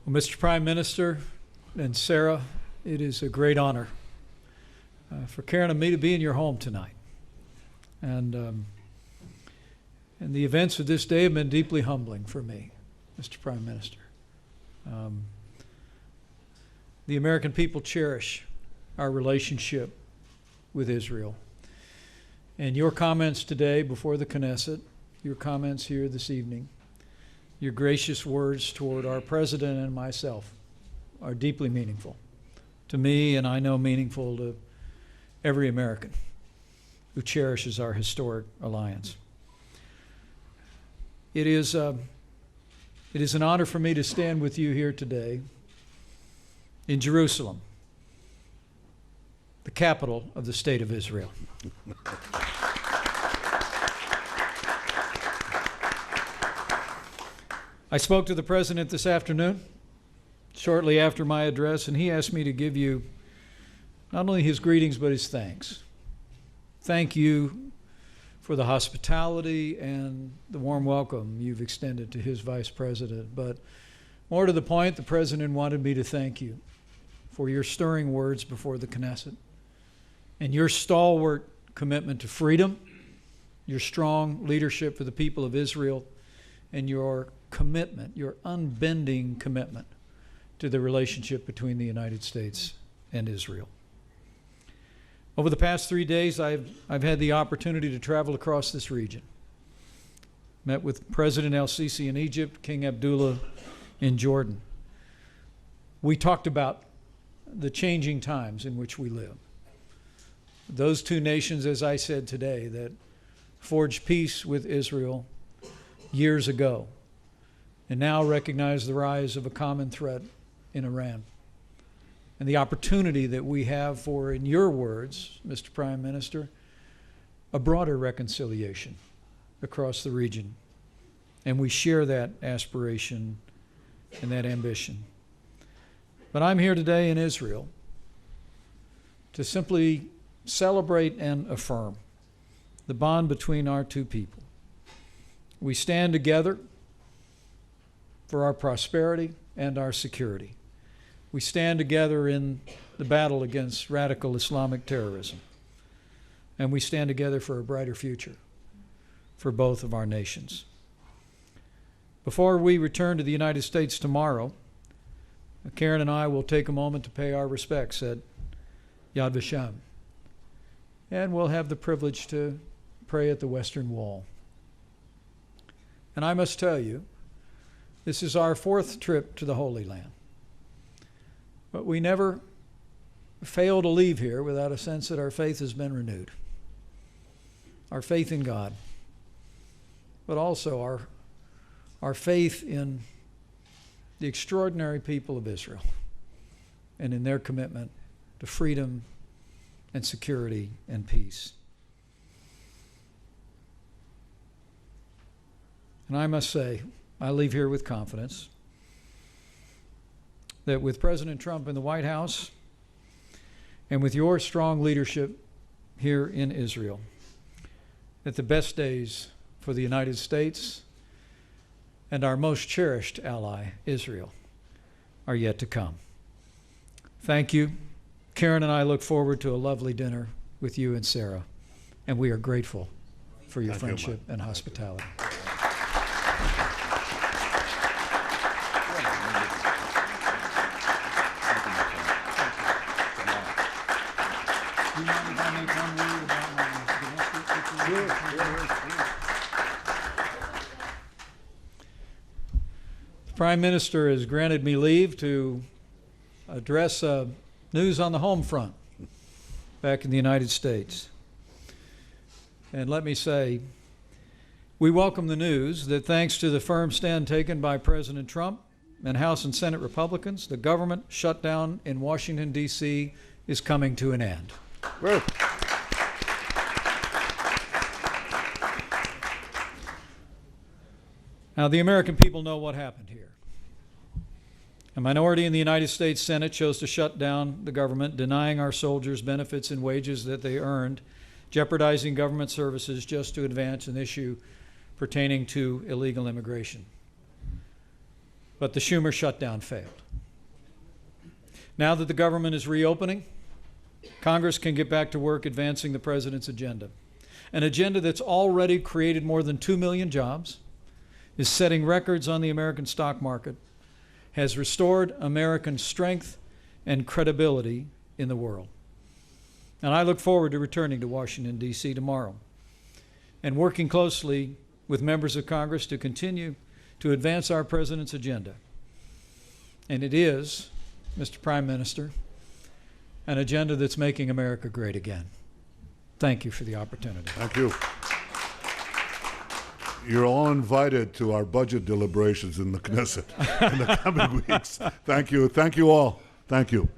Well, Mr. Prime Minister and Sarah, it is a great honor for Karen and me to be in your home tonight. And the events of this day have been deeply humbling for me, Mr. Prime Minister. The American people cherish our relationship with Israel. And your comments today before the Knesset, your comments here this evening, your gracious words toward our president and myself are deeply meaningful to me, and I know meaningful to every American who cherishes our historic alliance. It is an honor for me to stand with you here today in Jerusalem, the capital of the state of Israel. I spoke to the president this afternoon, shortly after my address, and he asked me to give you not only his greetings, but his thanks. Thank you for the hospitality and the warm welcome you've extended to his vice president. But more to the point, the president wanted me to thank you for your stirring words before the Knesset and your stalwart commitment to freedom, your strong leadership for the people of Israel, and your commitment, your unbending commitment to the relationship between the United States and Israel. Over the past 3 days, I've had the opportunity to travel across this region. Met with President el-Sisi in Egypt, King Abdullah in Jordan. We talked about the changing times in which we live. Those two nations, as I said today, that forged peace with Israel years ago and now recognize the rise of a common threat in Iran. And the opportunity that we have for, in your words, Mr. Prime Minister, a broader reconciliation across the region. And we share that aspiration and that ambition. But I'm here today in Israel to simply celebrate and affirm the bond between our two people. We stand together for our prosperity and our security. We stand together in the battle against radical Islamic terrorism. And we stand together for a brighter future for both of our nations. Before we return to the United States tomorrow, Karen and I will take a moment to pay our respects at Yad Vashem. And we'll have the privilege to pray at the Western Wall. And I must tell you, this is our fourth trip to the Holy Land. But we never fail to leave here without a sense that our faith has been renewed. Our faith in God, but also our faith in the extraordinary people of Israel and in their commitment to freedom and security and peace. And I must say, I leave here with confidence that with President Trump in the White House and with your strong leadership here in Israel, that the best days for the United States and our most cherished ally, Israel, are yet to come. Thank you. Karen and I look forward to a lovely dinner with you and Sarah, and we are grateful for your friendship and hospitality. The Prime Minister has granted me leave to address news on the home front back in the United States. And let me say, we welcome the news that thanks to the firm stand taken by President Trump and House and Senate Republicans, the government shutdown in Washington, D.C. is coming to an end. Well. Now, the American people know what happened here. A minority in the United States Senate chose to shut down the government, denying our soldiers benefits and wages that they earned, jeopardizing government services just to advance an issue pertaining to illegal immigration. but the Schumer shutdown failed. Now that the government is reopening, Congress can get back to work advancing the president's agenda. An agenda that's already created more than 2 million jobs, is setting records on the American stock market, has restored American strength and credibility in the world. And I look forward to returning to Washington, D.C. tomorrow and working closely with members of Congress to continue to advance our president's agenda. And it is, Mr. Prime Minister, an agenda that's making America great again. Thank you for the opportunity. Thank you. You're all invited to our budget deliberations in the Knesset in the coming weeks. Thank you. Thank you all. Thank you.